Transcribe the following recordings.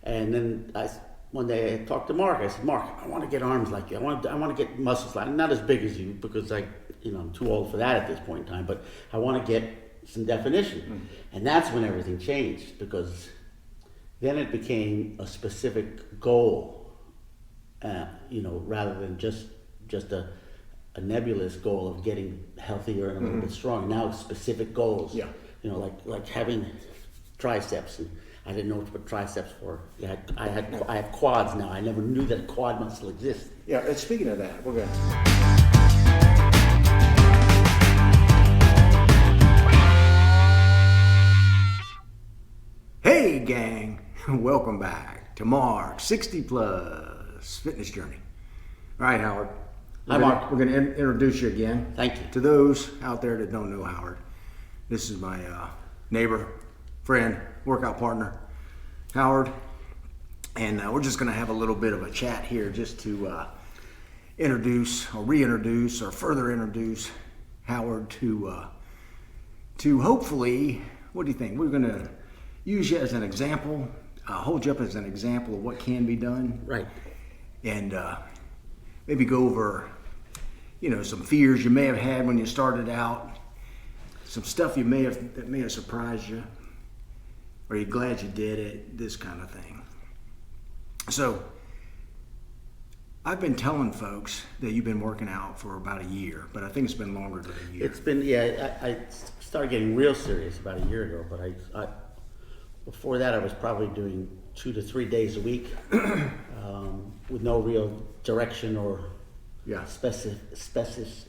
And then one day I talked to Mark. I said, Mark, I want to get arms like you. I want to get muscles like, not as big as you, because I'm too old for that at this point in time, but I want to get some definition. And that's when everything changed, because then it became a specific goal, rather than just a nebulous goal of getting healthier and a little bit stronger. Now it's specific goals. Yeah. Like having triceps, and I didn't know what to put triceps for. Yeah, I have quads now. I never knew that a quad muscle exists. Yeah, and speaking of that, we're going to... Hey gang, welcome back to Mark's 60 Plus Fitness Journey. All right, Howard. Hi, Mark. We're going to introduce you again. Thank you. To those out there that don't know Howard, this is my neighbor, friend, workout partner, Howard. And we're just going to have a little bit of a chat here just to introduce or reintroduce or further introduce Howard to hopefully, what do you think? We're going to use you as an example, hold you up as an example of what can be done. Right. And maybe go over, some fears you may have had when you started out, some stuff that may have surprised you, or you're glad you did it, this kind of thing. So, I've been telling folks that you've been working out for about a year, but I think it's been longer than a year. It's been, I started getting real serious about a year ago, but I before that I was probably doing 2 to 3 days a week with no real direction or specificity.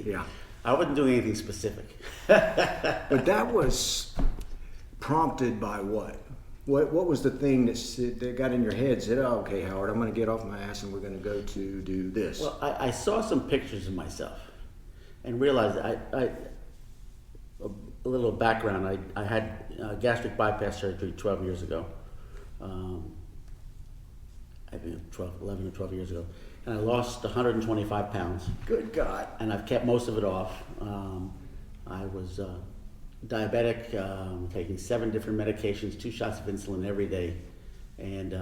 Yeah. I wasn't doing anything specific. But that was prompted by what? What was the thing that got in your head? Said, "Oh, okay, Howard, I'm going to get off my ass and we're going to go to do this." Well, I saw some pictures of myself and realized a little background. I had gastric bypass surgery 12 years ago. I think 11 or 12 years ago. And I lost 125 pounds. Good God. And I've kept most of it off. I was diabetic, taking 7 different medications, 2 shots of insulin every day. And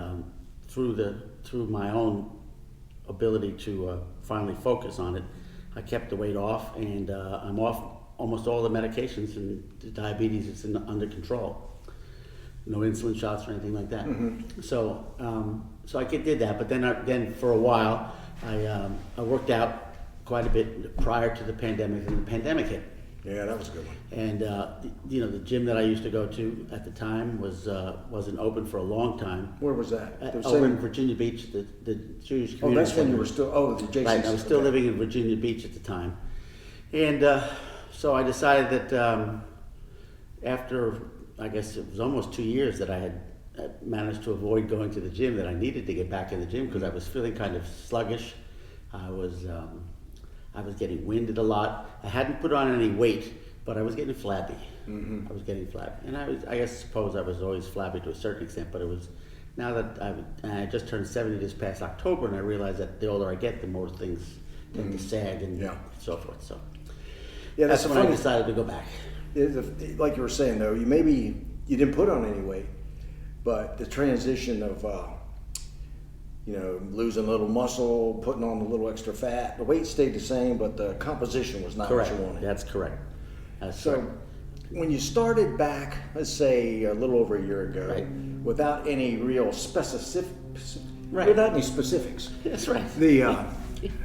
through my own ability to finally focus on it, I kept the weight off, and I'm off almost all the medications, and the diabetes is under control. No insulin shots or anything like that. Mm-hmm. So I did that, but then for a while I worked out quite a bit prior to the pandemic, and the pandemic hit. Yeah, that was a good one. And the gym that I used to go to at the time wasn't open for a long time. Where was that? Over in Virginia Beach, the Jewish community. Oh, that's when you were still. The JCC. Right, I was still living in Virginia Beach at the time, and so I decided that after, I guess it was almost 2 years that I had managed to avoid going to the gym, that I needed to get back in the gym because I was feeling kind of sluggish. I was getting winded a lot. I hadn't put on any weight, but I was getting flabby. Mm-hmm. I was getting flabby, and I suppose I was always flabby to a certain extent. But it was now that I just turned 70 this past October, and I realized that the older I get, the more things tend to sag and so forth. So that's when I decided to go back. Like you were saying, though, you didn't put on any weight, but the transition of losing a little muscle, putting on a little extra fat, the weight stayed the same, but the composition was not correct. What you wanted. That's correct. So when you started back, let's say a little over a year ago, right, without any real specifics, right, That's right. The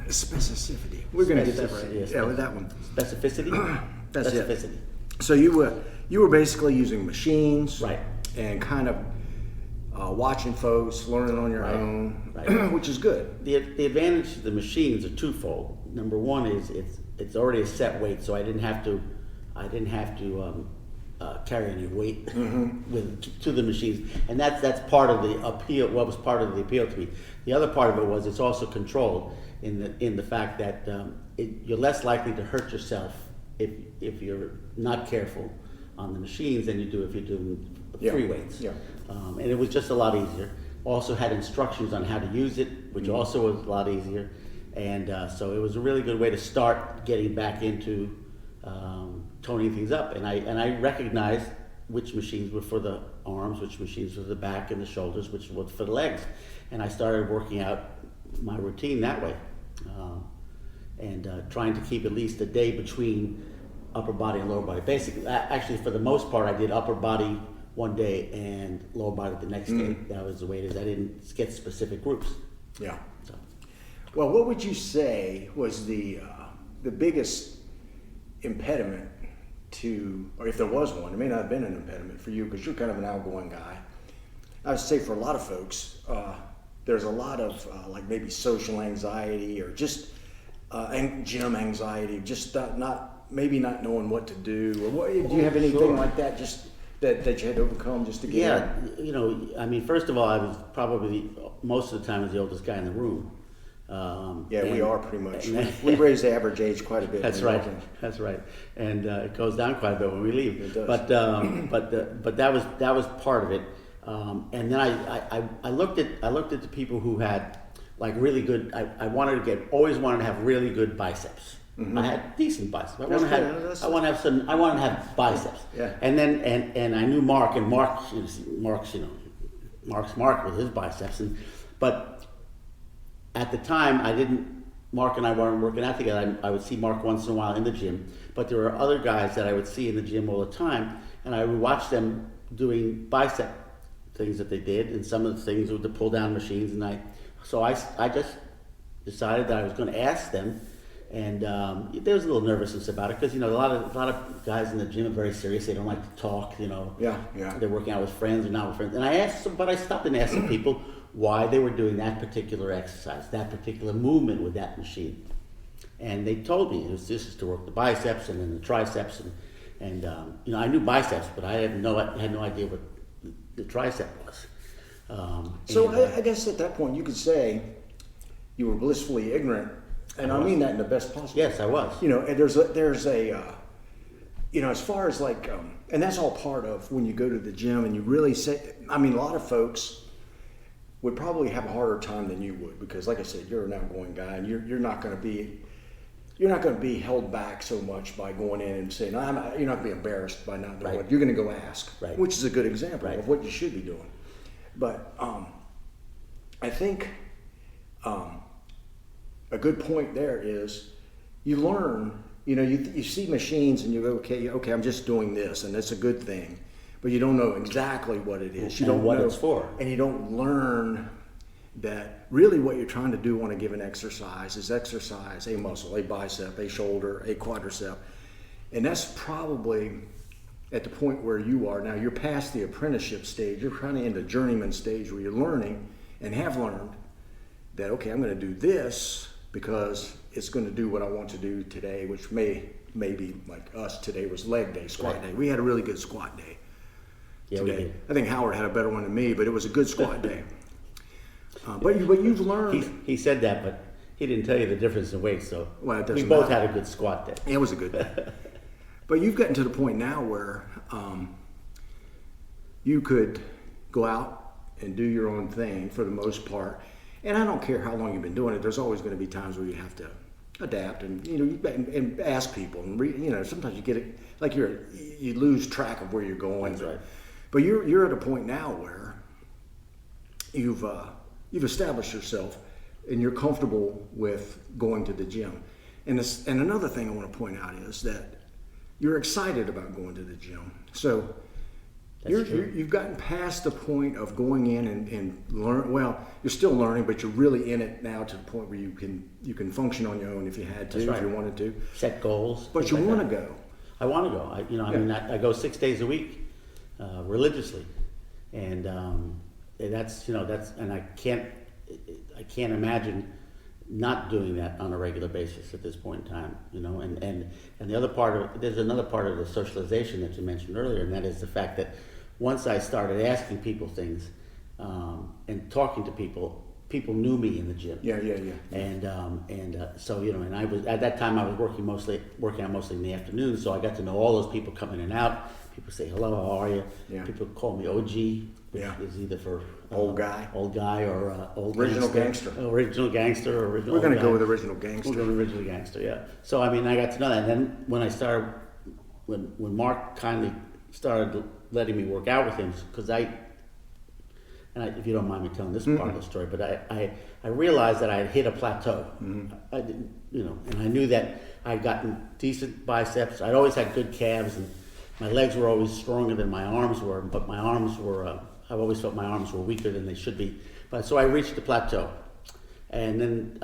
specificity. We're going to get that right. Yeah, with that one. Specificity. That's specificity. It. So you were basically using machines, right, and kind of watching folks, learning on your own, right, which is good. The advantage of the machines are twofold. Number one is it's already a set weight, so I didn't have to carry any weight to the machines, and that's part of the appeal. What was part of the appeal to me. The other part of it was it's also controlled in the fact that you're less likely to hurt yourself if you're not careful on the machines than you do if you're doing free weights. Yeah. And it was just a lot easier. Also had instructions on how to use it, which also was a lot easier. And so it was a really good way to start getting back into toning things up. And I recognized which machines were for the arms, which machines for the back, and the shoulders, which was for the legs. And I started working out my routine that way, and trying to keep at least a day between upper body and lower body. Basically, actually, for the most part, I did upper body one day and lower body the next day. That was the way it is. I didn't get specific groups. Yeah. So. Well, what would you say was the biggest impediment to, or if there was one, it may not have been an impediment for you because you're kind of an outgoing guy. I would say for a lot of folks, there's a lot of like maybe social anxiety or just gym anxiety, just maybe not knowing what to do. Or what, do you have anything like that just that you had to overcome just to get in? You know, I mean, first of all, I was probably most of the time the oldest guy in the room. We are pretty much. We raise the average age quite a bit. That's right. That's right, and it goes down quite a bit when we leave. It does. But that was part of it. And then I looked at the people who had like really good. I always wanted to have really good biceps. Mm-hmm. I had decent biceps. I want to have biceps. Yeah. And then and I knew Mark, and Mark's Mark with his biceps, but at the time Mark and I weren't working out together. I would see Mark once in a while in the gym, but there were other guys that I would see in the gym all the time, and I would watch them doing bicep things that they did, and some of the things with the pull down machines, and I just decided that I was going to ask them. And there was a little nervousness about it because, you know, a lot of guys in the gym are very serious. They don't like to talk, you know. Yeah. They're working out with friends or not with friends. And I stopped and asked some people why they were doing that particular exercise, that particular movement with that machine. And they told me this is to work the biceps and then the triceps. And you know, I knew biceps, but I had no idea what the tricep was. I guess at that point you could say you were blissfully ignorant. And I mean that in the best possible way. Yes, I was. You know, and there's a you know, as far as like, and that's all part of when you go to the gym and you really say, I mean, a lot of folks would probably have a harder time than you would because, like I said, you're an outgoing guy and you're not going to be held back so much by going in and saying, you're not going to be embarrassed by not doing it. You're going to go ask, which is a good example of what you should be doing. But I think a good point there is you learn, you know, you see machines and you go, okay, I'm just doing this and that's a good thing, but you don't know exactly what it is. You don't know what it's for. And you don't learn that really what you're trying to do on a given exercise is exercise a muscle, a bicep, a shoulder, a quadricep. And that's probably at the point where you are now. You're past the apprenticeship stage. You're kind of in the journeyman stage where you're learning and have learned that, okay, I'm going to do this because it's going to do what I want to do today, which may be like us today was leg day, squat day. We had a really good squat day today. We did. I think Howard had a better one than me, but it was a good squat day. But you've learned. He said that, but he didn't tell you the difference in weight, so we both had a good squat day. It was a good day. But you've gotten to the point now where you could go out and do your own thing for the most part. And I don't care how long you've been doing it. There's always going to be times where you have to adapt and, you know, and ask people. And you know, sometimes you get it like you lose track of where you're going. That's right. But you're at a point now where you've established yourself and you're comfortable with going to the gym. And another thing I want to point out is that you're excited about going to the gym. So you've gotten past the point of going in and learn. Well, you're still learning, but you're really in it now to the point where you can function on your own if you had to, if you wanted to. Set goals. But you want to go. I want to go. I go 6 days a week, religiously, and and I can't imagine not doing that on a regular basis at this point in time, you know, and the other part there's another part of the socialization that you mentioned earlier, and that is the fact that once I started asking people things and talking to people knew me in the gym. Yeah. And so, you know, and I was at that time I was working out mostly in the afternoon, so I got to know all those people coming in and out. People say hello, how are you? Yeah. People call me OG. Which is either for old guy or old original gangster. Original gangster or original. We're going to go with original gangster. We'll go with original gangster, yeah. So I mean, I got to know that, and then when I started, when Mark kindly started letting me work out with him, because if you don't mind me telling this part of the story, but I realized that I had hit a plateau. I didn't, and I knew that I'd gotten decent biceps. I'd always had good calves, and my legs were always stronger than my arms were, but my arms were, I've always felt my arms were weaker than they should be. But so I reached the plateau. And then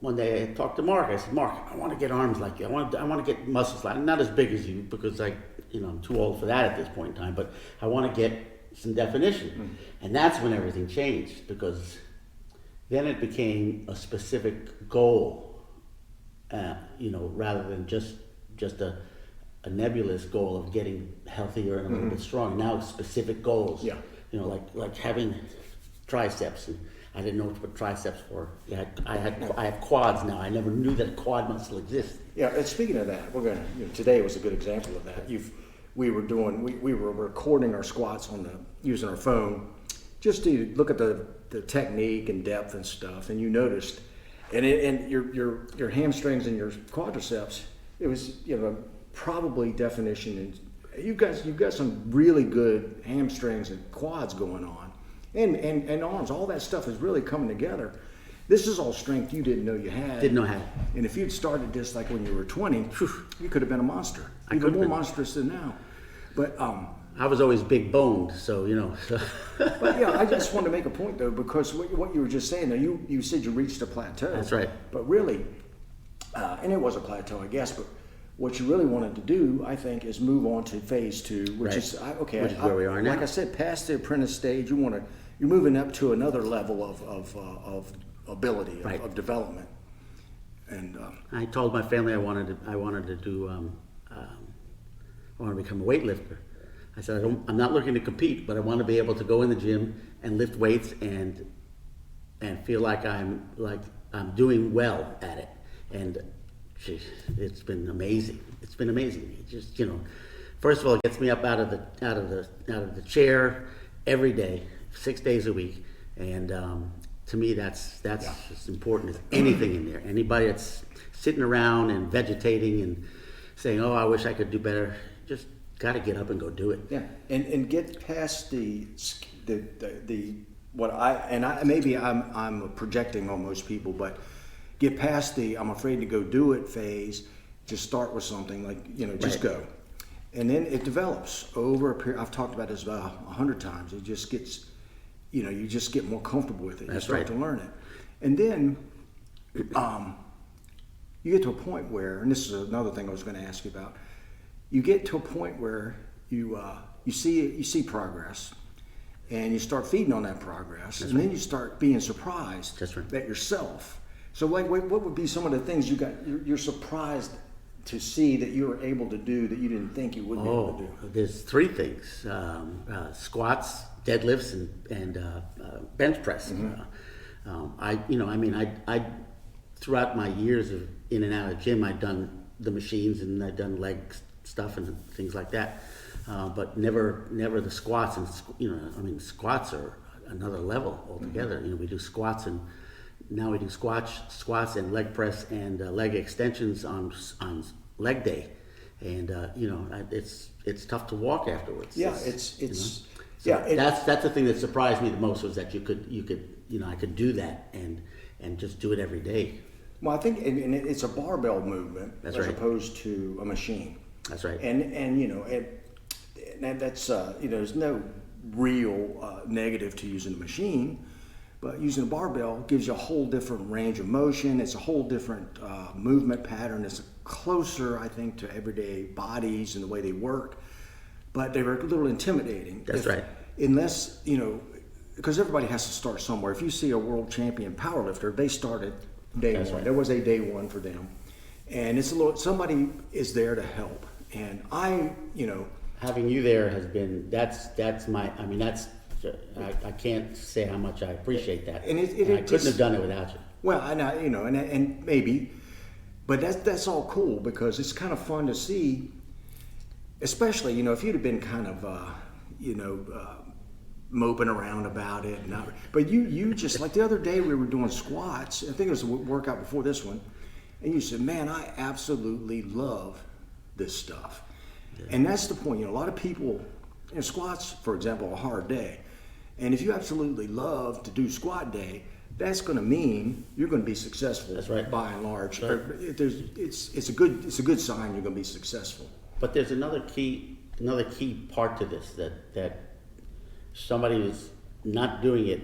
one day I talked to Mark. I said, Mark, I want to get arms like you. I want to get muscles like, not as big as you, because I'm too old for that at this point in time, but I want to get some definition. And that's when everything changed, because then it became a specific goal, rather than just a nebulous goal of getting healthier and a little bit stronger. Now it's specific goals. Yeah. Like having triceps, and I didn't know what triceps were. I have quads now. I never knew that a quad muscle exists. Yeah, and speaking of that, we're gonna. Today was a good example of that. We were recording our squats using our phone, just to look at the technique and depth and stuff. And you noticed, and your hamstrings and your quadriceps, it was probably definition. And you've got some really good hamstrings and quads going on, and arms. All that stuff is really coming together. This is all strength you didn't know you had. Didn't know how. And if you'd started this like when you were 20, you could have been a monster. Even more monstrous than now. But I was always big boned, so But yeah, I just wanted to make a point though, because what you were just saying, though, you said you reached a plateau. That's right. But really, and it was a plateau, I guess. But what you really wanted to do, I think, is move on to phase 2, which right. is Which is where we are now. Like I said, past the apprentice stage, you're moving up to another level of ability, right. of development. And I told my family I wanted to do. I want to become a weightlifter. I said I'm not looking to compete, but I want to be able to go in the gym and lift weights and feel like I'm doing well at it. And geez, it's been amazing. It's been amazing. It just first of all, it gets me up out of the chair every day, 6 days a week, and to me that's as important as anything in there. Anybody that's sitting around and vegetating and saying, "Oh, I wish I could do better," just got to get up and go do it. Yeah, and get past maybe I'm projecting on most people, but get past the I'm afraid to go do it phase. Just start with something just right. go, and then it develops over a period. I've talked about this about 100 times. It just gets, you just get more comfortable with it. That's you start right. to learn it, and then you get to a point where, and this is another thing I was going to ask you about. You get to a point where you see progress, and you start feeding on that progress, That's and right. then you start being surprised That's right. at yourself. So, what would be some of the things you're surprised to see that you were able to do that you didn't think you would be able to do? There's 3 things: squats, deadlifts, and bench press. I throughout my years of in and out of the gym, I'd done the machines and I'd done leg stuff and things like that, but never the squats. And squats are another level altogether. Mm-hmm. We do squats, and now we do squats and leg press and leg extensions on leg day, and it's tough to walk afterwards. Yeah, That's the thing that surprised me the most, was that I could do that and just do it every day. Well, I think and it's a barbell movement That's as right. opposed to a machine. That's right. And that's there's no real negative to using a machine, but using a barbell gives you a whole different range of motion. It's a whole different movement pattern. It's closer, I think, to everyday bodies and the way they work, but they were a little intimidating. That's right. Unless because everybody has to start somewhere. If you see a world champion powerlifter, they started day That's one. right. There was a day one for them, and it's somebody is there to help. And having you there has been I can't say how much I appreciate that. And I couldn't have done it without you. Well, and maybe, but that's all cool, because it's kind of fun to see, especially if you'd have been kind of moping around about it, but you just, like the other day we were doing squats. I think it was a workout before this one, and you said, "Man, I absolutely love this stuff." Yeah. And that's the point. A lot of people squats, for example, are a hard day. And if you absolutely love to do squat day, that's going to mean you're going to be successful. That's right. By and large. Right. It's a good sign you're going to be successful. But there's another key part to this that somebody who's not doing it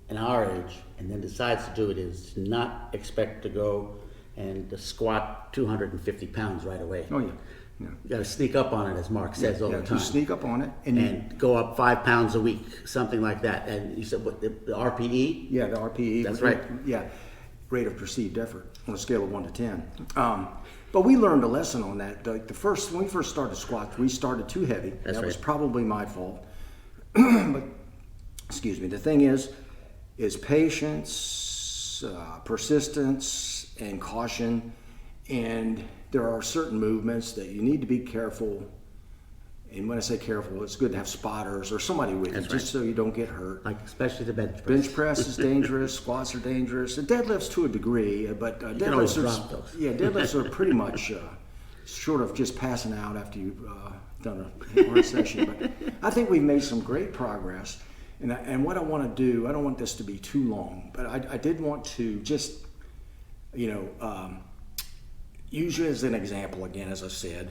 in our age and then decides to do it is not expect to go and to squat 250 pounds right away. Oh, yeah. Yeah. You got to sneak up on it, as Mark says all the time. You sneak up on it and go up 5 pounds a week, something like that. And you said what, the RPE? Yeah, the RPE. That's right. Yeah, rate of perceived effort on a scale of 1 to 10. But we learned a lesson on that. When we first started squats, we started too heavy. That's that was right. probably my fault. But excuse me. The thing is patience, persistence, and caution. And there are certain movements that you need to be careful. And when I say careful, it's good to have spotters or somebody with you, just so you don't get hurt. Like especially the bench press. Bench press is dangerous. Squats are dangerous. And deadlifts to a degree, but deadlifts deadlifts are pretty much short of just passing out after you've done a hard session. But I think we've made some great progress. And what I want to do, I don't want this to be too long, but I did want to just, use you as an example again, as I said,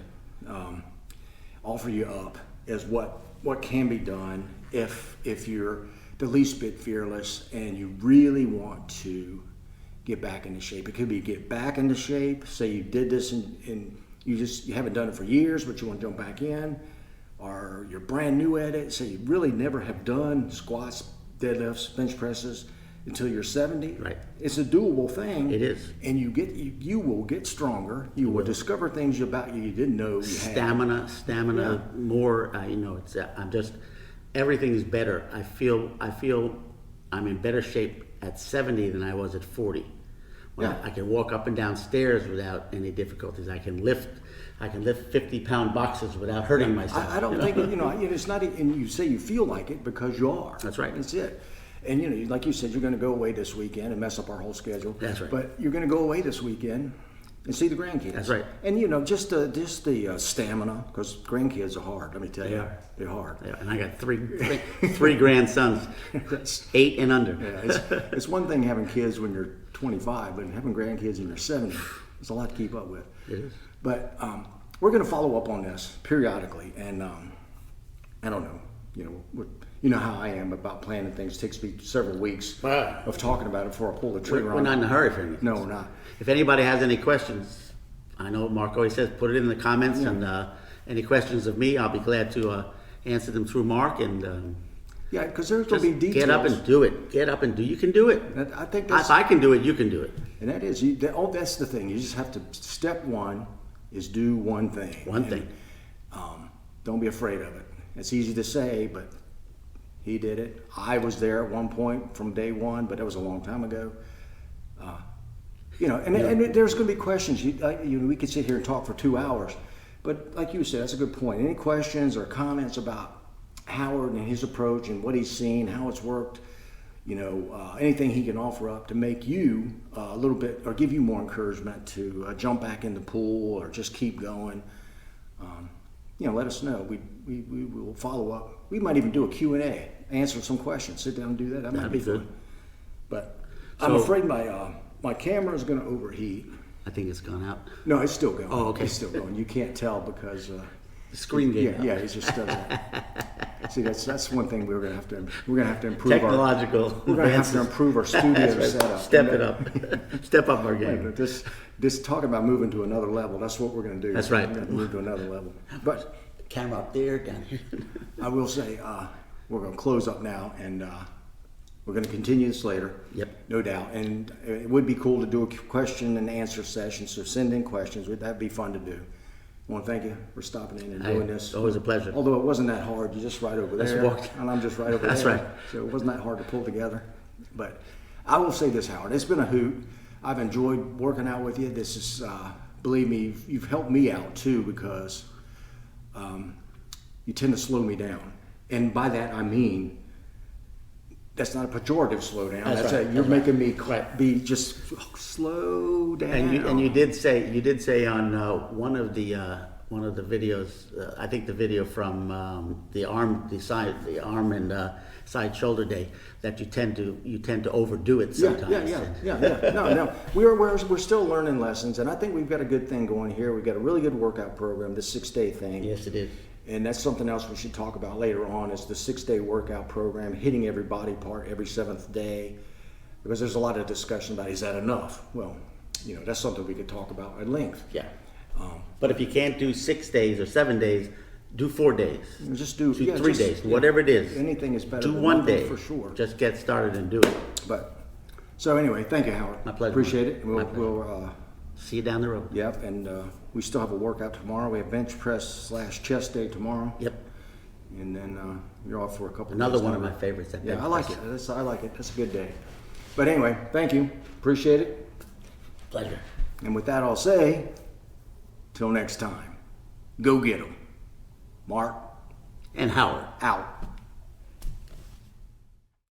offer you up as what can be done if you're the least bit fearless and you really want to get back into shape. It could be get back into shape. Say you did this and you haven't done it for years, but you want to jump back in, or you're brand new at it. Say you really never have done squats, deadlifts, bench presses until you're 70. Right. It's a doable thing. It is. And you will get stronger. You will discover things about you didn't know you had. Stamina, more. It's. I'm just. Everything is better. I feel. I'm in better shape at 70 than I was at 40. When I can walk up and down stairs without any difficulties. I can lift 50-pound boxes without hurting myself. I don't think it's not. And you say you feel like it because you are. That's right. That's it. And like you said, you're going to go away this weekend and mess up our whole schedule. That's right. But you're going to go away this weekend and see the grandkids. That's right. And just the stamina, because grandkids are hard. Let me tell you, they're hard. Yeah, and I got three grandsons, 8 and under. Yeah, it's one thing having kids when you're 25, but having grandkids when you're 70, it's a lot to keep up with. It is. But we're going to follow up on this periodically, and I don't know, you know how I am about planning things. It takes me several weeks of talking about it before I pull the trigger on it. We're not in a hurry for anything. No, we're not. If anybody has any questions, I know Mark always says put it in the comments, and any questions of me, I'll be glad to answer them through Mark. And yeah, because there's going to be details. Get up and do it. Get up and do. You can do it. I think if I can do it, you can do it. And that is, that's the thing. You just have to, step one is do one thing. One thing. Don't be afraid of it. It's easy to say, but he did it. I was there at one point from day one, but that was a long time ago. And there's going to be questions. We could sit here and talk for 2 hours, but like you said, that's a good point. Any questions or comments about Howard and his approach and what he's seen, how it's worked? Anything he can offer up to make you a little bit, or give you more encouragement to jump back in the pool or just keep going. Let us know. We will follow up. We might even do a Q&A, answer some questions, sit down and do that. That might be good. Fun. But I'm afraid my camera is going to overheat. I think it's gone out. No, it's still going. Oh, okay. It's still going. You can't tell because the screen gave out. Yeah, it's just see, that's one thing we're gonna have to improve. Technological. We're gonna have to improve our studio setup. Step it up. Step up our game. Right, but this talking about moving to another level. That's what we're gonna do. That's right. We're gonna move to another level. But camera up there, down here. I will say we're gonna close up now, and we're gonna continue this later. Yep. No doubt. And it would be cool to do a question and answer session. So send in questions. That'd be fun to do. I want to thank you for stopping in and doing this. Always a pleasure. Although it wasn't that hard. You're just right over there. And I'm just right over That's there. right. So it wasn't that hard to pull together. But I will say this, Howard. It's been a hoot. I've enjoyed working out with you. This is, believe me, you've helped me out too, because you tend to slow me down. And by that I mean, that's not a pejorative slow down. You're making me be just slow down. And you did say on one of the one of the videos. I think the video from the arm and side shoulder day, that you tend to overdo it sometimes. Yeah. No. We're still learning lessons, and I think we've got a good thing going here. We've got a really good workout program, the 6-day thing. Yes, it is. And that's something else we should talk about later on, is the 6-day workout program, hitting every body part every 7th day, because there's a lot of discussion about, is that enough? Well, that's something we could talk about at length. Yeah. But if you can't do 6 days or 7 days, do 4 days. Just do 3 days, whatever it is. Anything is better do than 1 day for sure. Just get started and do it. So anyway, thank you, Howard. My pleasure. Appreciate it. My pleasure. We'll see you down the road. Yep, and we still have a workout tomorrow. We have bench press / chest day tomorrow. Yep. And then you're off for a couple Another days. one of my favorites. That bench I like press. it. I like it. That's a good day. But anyway, thank you. Appreciate it. Pleasure. And with that, I'll say, till next time, go get 'em. Mark. And Howard. Out.